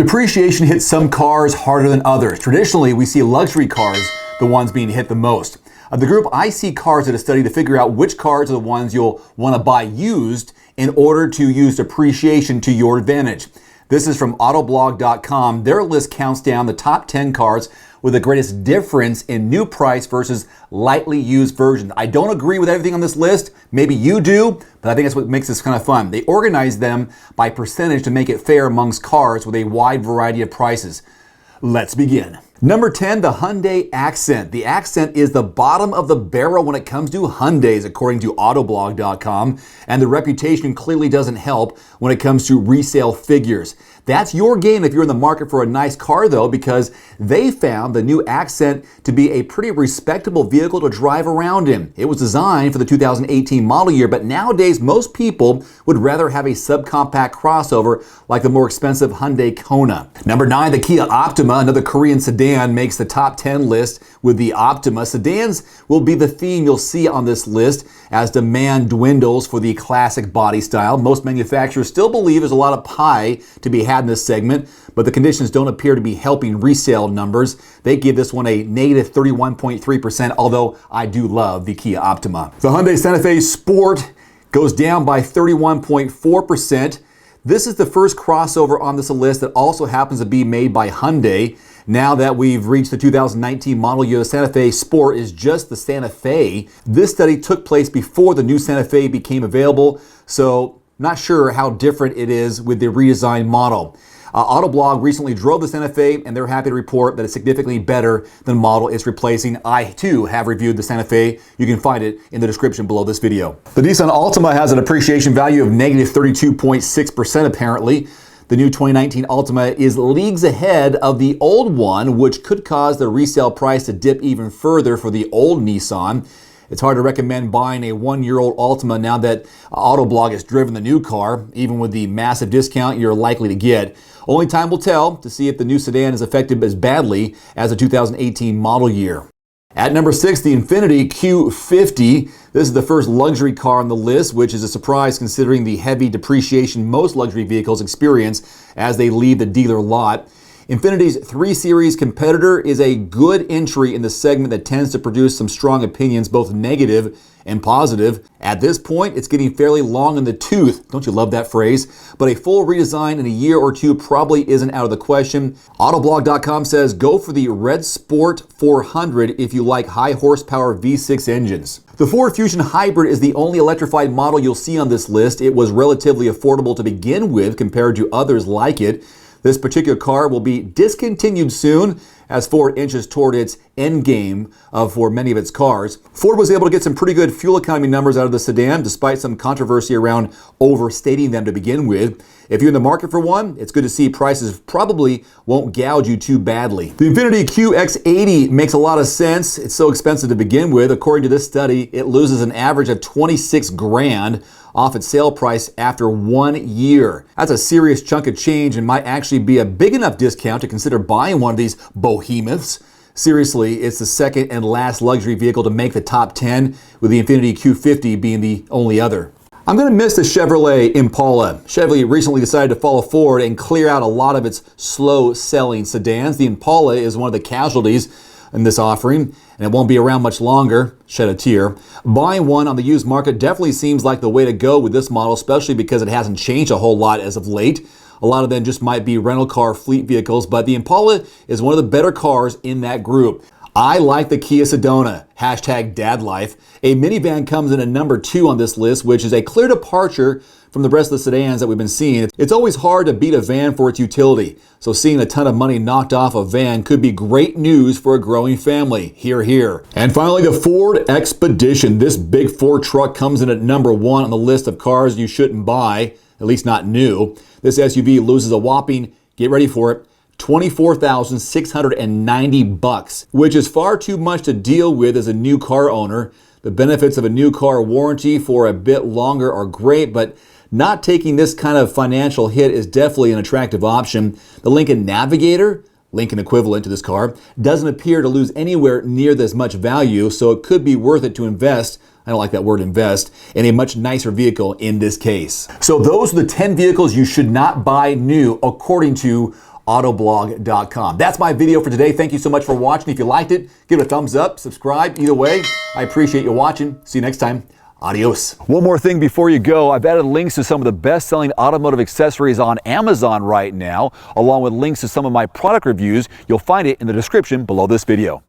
Depreciation hits some cars harder than others. Traditionally, we see luxury cars the ones being hit the most. The group I See Cars did a study to figure out which cars are the ones you'll want to buy used in order to use depreciation to your advantage. This is from Autoblog.com. Their list counts down the top 10 cars with the greatest difference in new price versus lightly used versions. I don't agree with everything on this list. Maybe you do, but I think that's what makes this kind of fun. They organize them by percentage to make it fair amongst cars with a wide variety of prices. Let's begin. Number 10, the Hyundai Accent. The Accent is the bottom of the barrel when it comes to Hyundais, according to Autoblog.com, and the reputation clearly doesn't help when it comes to resale figures. That's your game if you're in the market for a nice car, though, because they found the new Accent to be a pretty respectable vehicle to drive around in. It was designed for the 2018 model year, but nowadays most people would rather have a subcompact crossover like the more expensive Hyundai Kona. Number 9, the Kia Optima, another Korean sedan, makes the top 10 list with the Optima. Sedans will be the theme you'll see on this list as demand dwindles for the classic body style. Most manufacturers still believe there's a lot of pie to be had in this segment, but the conditions don't appear to be helping resale numbers. They give this one a negative 31.3%, although I do love the Kia Optima. The Hyundai Santa Fe Sport goes down by 31.4%. This is the first crossover on this list that also happens to be made by Hyundai. Now that we've reached the 2019 model year, the Santa Fe Sport is just the Santa Fe. This study took place before the new Santa Fe became available, so not sure how different it is with the redesigned model. Autoblog recently drove the Santa Fe, and they're happy to report that it's significantly better than the model it's replacing. I, too, have reviewed the Santa Fe. You can find it in the description below this video. The Nissan Altima has an appreciation value of negative 32.6% apparently. The new 2019 Altima is leagues ahead of the old one, which could cause the resale price to dip even further for the old Nissan. It's hard to recommend buying a one-year-old Altima now that Autoblog has driven the new car, even with the massive discount you're likely to get. Only time will tell to see if the new sedan is affected as badly as the 2018 model year. At number 6, the Infiniti Q50. This is the first luxury car on the list, which is a surprise considering the heavy depreciation most luxury vehicles experience as they leave the dealer lot. Infiniti's 3 Series competitor is a good entry in the segment that tends to produce some strong opinions, both negative and positive. At this point, it's getting fairly long in the tooth. Don't you love that phrase? But a full redesign in a year or two probably isn't out of the question. Autoblog.com says go for the Red Sport 400 if you like high horsepower V6 engines. The Ford Fusion Hybrid is the only electrified model you'll see on this list. It was relatively affordable to begin with compared to others like it. This particular car will be discontinued soon as Ford inches toward its end game for many of its cars. Ford was able to get some pretty good fuel economy numbers out of the sedan despite some controversy around overstating them to begin with. If you're in the market for one, it's good to see prices probably won't gouge you too badly. The Infiniti QX80 makes a lot of sense. It's so expensive to begin with. According to this study, it loses an average of 26 grand off its sale price after 1 year. That's a serious chunk of change and might actually be a big enough discount to consider buying one of these behemoths. Seriously, it's the second and last luxury vehicle to make the top 10, with the Infiniti Q50 being the only other. I'm going to miss the Chevrolet Impala. Chevrolet recently decided to follow Ford and clear out a lot of its slow-selling sedans. The Impala is one of the casualties in this offering, and it won't be around much longer. Shed a tear. Buying one on the used market definitely seems like the way to go with this model, especially because it hasn't changed a whole lot as of late. A lot of them just might be rental car fleet vehicles, but the Impala is one of the better cars in that group. I like the Kia Sedona, #dadlife. A minivan comes in at number 2 on this list, which is a clear departure from the rest of the sedans that we've been seeing. It's always hard to beat a van for its utility, so seeing a ton of money knocked off a van could be great news for a growing family. Hear, hear. And finally, the Ford Expedition. This big Ford truck comes in at number 1 on the list of cars you shouldn't buy, at least not new. This SUV loses a whopping, get ready for it, $24,690, which is far too much to deal with as a new car owner. The benefits of a new car warranty for a bit longer are great, but not taking this kind of financial hit is definitely an attractive option. The Lincoln Navigator, Lincoln equivalent to this car, doesn't appear to lose anywhere near this much value, so it could be worth it to invest. I don't like that word invest, in a much nicer vehicle in this case. So those are the 10 vehicles you should not buy new according to autoblog.com. That's my video for today. Thank you so much for watching. If you liked it, give it a thumbs up, subscribe. Either way, I appreciate you watching. See you next time. Adios. One more thing before you go, I've added links to some of the best-selling automotive accessories on Amazon right now, along with links to some of my product reviews. You'll find it in the description below this video.